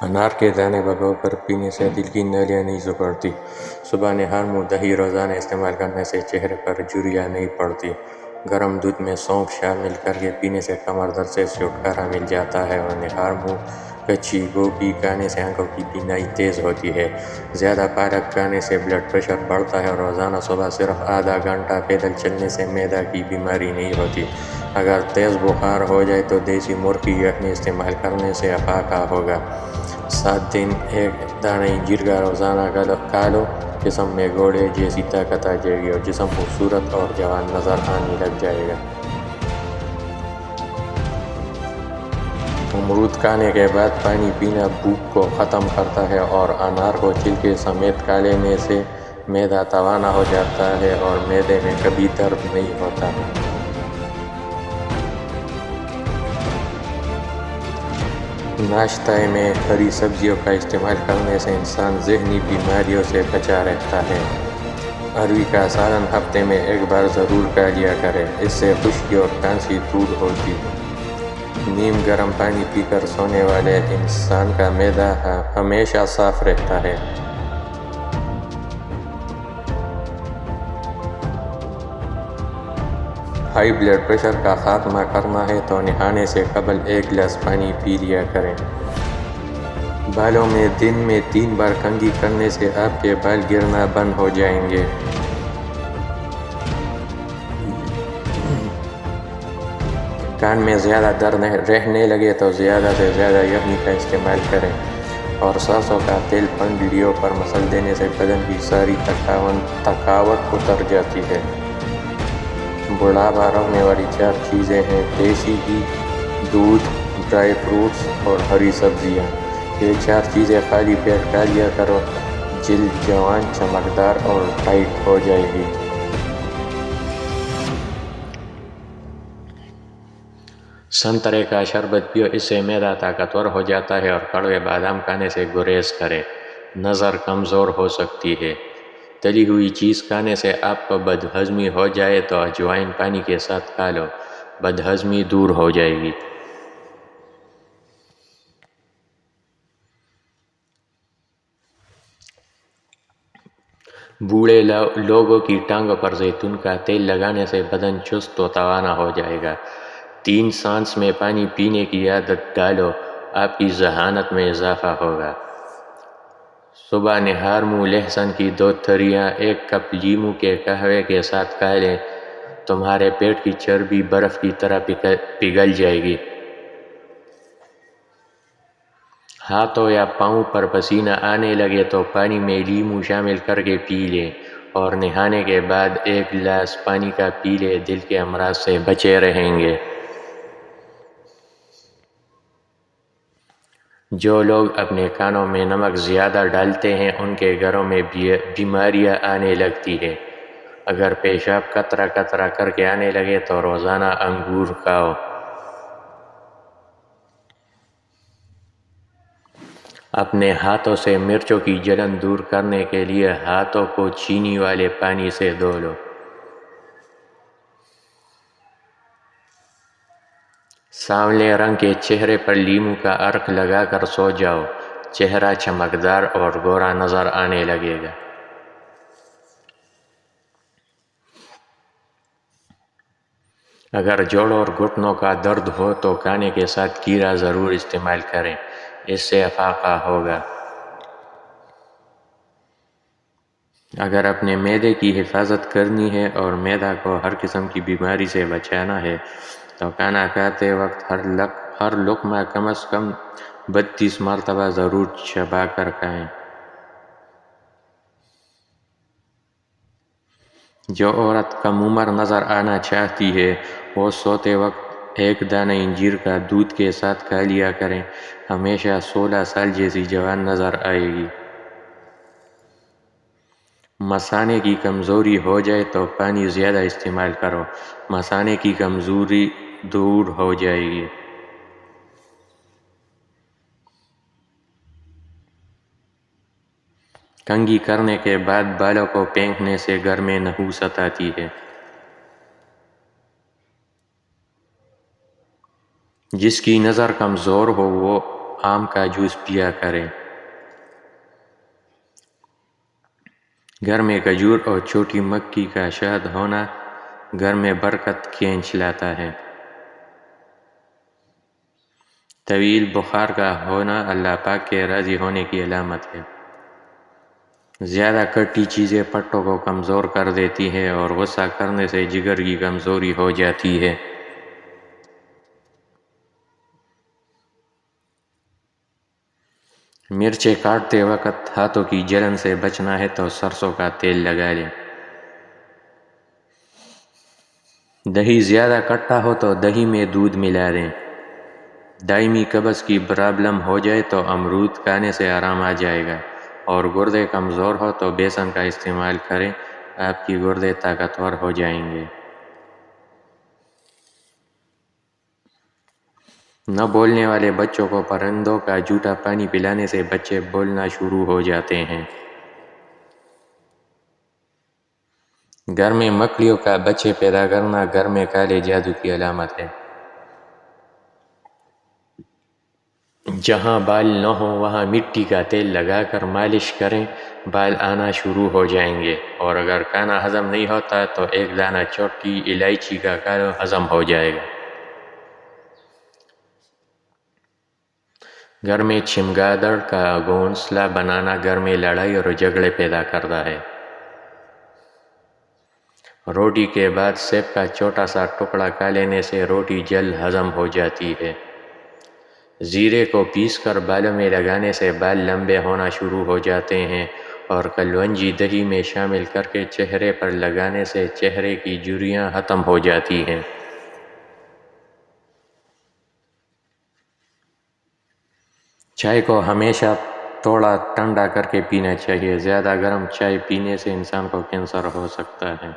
انار کے دانے بھگو کر پینے سے دل کی نالیاں نہیں سکڑتی۔ صبح نہار منہ دہی روزانہ استعمال کرنے سے چہرے پر جھریاں نہیں پڑتی۔ گرم دودھ میں سونف شامل کر کے پینے سے کمر درد سے چھٹکارا مل جاتا ہے، اور نہار منہ کچی گوبھی کھانے سے آنکھوں کی بینائی تیز ہوتی ہے۔ زیادہ پالک کھانے سے بلڈ پریشر بڑھتا ہے، اور روزانہ صبح صرف آدھا گھنٹہ پیدل چلنے سے معدے کی بیماری نہیں ہوتی۔ اگر تیز بخار ہو جائے تو دیسی مرغ کی یخنی استعمال کرنے سے افاقہ ہوگا۔ 7 دن ایک دانہ انجیر کا روزانہ کھا لو، جسم میں گھوڑے جیسی طاقت آ جائے گی اور جسم خوبصورت اور جوان نظر آنے لگ جائے گا۔ امرود کھانے کے بعد پانی پینا بھوک کو ختم کرتا ہے، اور انار کو چھلکے سمیت کھا لینے سے معدہ توانا ہو جاتا ہے اور معدے میں کبھی درد نہیں ہوتا۔ ناشتے میں ہری سبزیوں کا استعمال کرنے سے انسان ذہنی بیماریوں سے بچا رہتا ہے۔ اروی کا سالن ہفتے میں ایک بار ضرور کھا لیا کرے، اس سے خشکی اور کھانسی دور ہوتی۔ نیم گرم پانی پی کر سونے والے انسان کا معدہ ہمیشہ صاف رہتا ہے۔ ہائی بلڈ پریشر کا خاتمہ کرنا ہے تو نہانے سے قبل 1 گلاس پانی پی لیا کریں۔ بالوں میں دن میں 3 بار کنگھی کرنے سے آپ کے بال گرنا بند ہو جائیں گے۔ کان میں زیادہ درد رہنے لگے تو زیادہ سے زیادہ یخنی کا استعمال کریں، اور سرسوں کا تیل پنڈلیوں پر مسل دینے سے بدن کی ساری تھکاوٹ اتر جاتی ہے۔ بڑھاپا روکنے والی 4 چیزیں ہیں: دیسی گھی، دودھ، ڈرائی فروٹس اور ہری سبزیاں۔ یہ 4 چیزیں خالی پیٹ کھا لیا کرو، جلد جوان، چمکدار اور ٹائٹ ہو جائے گی۔ سنترے کا شربت پیو، اس سے معدہ طاقتور ہو جاتا ہے، اور کڑوے بادام کھانے سے گریز کریں، نظر کمزور ہو سکتی ہے۔ تلی ہوئی چیز کھانے سے آپ کو بد ہضمی ہو جائے تو اجوائن پانی کے ساتھ کھا لو، بد ہضمی دور ہو جائے گی۔ بوڑھے لوگوں کی ٹانگوں پر زیتون کا تیل لگانے سے بدن چست و توانا ہو جائے گا۔ 3 سانس میں پانی پینے کی عادت ڈالو، آپ کی ذہانت میں اضافہ ہوگا۔ صبح نہار منہ لہسن کی 2 تھریاں 1 کپ لیموں کے قہوے کے ساتھ کھا لیں، تمہارے پیٹ کی چربی برف کی طرح پگھل جائے گی۔ ہاتھوں یا پاؤں پر پسینہ آنے لگے تو پانی میں لیموں شامل کر کے پی لیں، اور نہانے کے بعد 1 گلاس پانی کا پی لیں، دل کے امراض سے بچے رہیں گے۔ جو لوگ اپنے کھانوں میں نمک زیادہ ڈالتے ہیں، ان کے گھروں میں بیماریاں آنے لگتی ہیں۔ اگر پیشاب قطرہ قطرہ کر کے آنے لگے تو روزانہ انگور کھاؤ۔ اپنے ہاتھوں سے مرچوں کی جلن دور کرنے کے لیے ہاتھوں کو چینی والے پانی سے دھو لو۔ سانولے رنگ کے چہرے پر لیموں کا عرق لگا کر سو جاؤ، چہرہ چمکدار اور گورا نظر آنے لگے گا۔ اگر جوڑوں اور گھٹنوں کا درد ہو تو کھانے کے ساتھ کھیرا ضرور استعمال کریں، اس سے افاقہ ہوگا۔ اگر اپنے معدے کی حفاظت کرنی ہے اور معدہ کو ہر قسم کی بیماری سے بچانا ہے تو کھانا کھاتے وقت ہر لقمہ کم از کم 32 مرتبہ ضرور چبا کر کھائیں۔ جو عورت کم عمر نظر آنا چاہتی ہے وہ سوتے وقت 1 دانہ انجیر کا دودھ کے ساتھ کھا لیا کریں، ہمیشہ 16 سال جیسی جوان نظر آئے گی۔ مثانے کی کمزوری ہو جائے تو پانی زیادہ استعمال کرو، مثانے کی کمزوری دور ہو جائے گی۔ کنگھی کرنے کے بعد بالوں کو پھینکنے سے گھر میں نحوست آتی ہے۔ جس کی نظر کمزور ہو وہ آم کا جوس پیا کریں۔ گھر میں کھجور اور چھوٹی مکئی کا شہد ہونا گھر میں برکت کھینچ لاتا ہے۔ طویل بخار کا ہونا اللہ پاک کے راضی ہونے کی علامت ہے۔ زیادہ کھٹی چیزیں پٹوں کو کمزور کر دیتی ہے اور غصہ کرنے سے جگر کی کمزوری ہو جاتی ہے۔ مرچیں کاٹتے وقت ہاتھوں کی جلن سے بچنا ہے تو سرسوں کا تیل لگا لیں۔ دہی زیادہ کھٹا ہو تو دہی میں دودھ ملا دیں۔ دائمی قبض کی پرابلم ہو جائے تو امرود کھانے سے آرام آ جائے گا، اور گردے کمزور ہو تو بیسن کا استعمال کریں، آپ کی گردے طاقتور ہو جائیں گے۔ نہ بولنے والے بچوں کو پرندوں کا جھوٹا پانی پلانے سے بچے بولنا شروع ہو جاتے ہیں۔ گھر میں مکڑیوں کا بچے پیدا کرنا گھر میں کالے جادو کی علامت ہے۔ جہاں بال نہ ہو وہاں مٹی کا تیل لگا کر مالش کریں، بال آنا شروع ہو جائیں گے، اور اگر کھانا ہضم نہیں ہوتا تو ایک دانہ چھوٹی الائچی کا کھا ہضم ہو جائے گا۔ گھر میں چمگادڑ کا گھونسلہ بنانا گھر میں لڑائی اور جھگڑے پیدا کرتا ہے۔ روٹی کے بعد سیب کا چھوٹا سا ٹکڑا کھا لینے سے روٹی جلد ہضم ہو جاتی ہے۔ زیرے کو پیس کر بالوں میں لگانے سے بال لمبے ہونا شروع ہو جاتے ہیں، اور کلونجی دہی میں شامل کر کے چہرے پر لگانے سے چہرے کی جھریاں ختم ہو جاتی ہیں۔ چائے کو ہمیشہ تھوڑا ٹھنڈا کر کے پینا چاہیے، زیادہ گرم چائے پینے سے انسان کو کینسر ہو سکتا ہے۔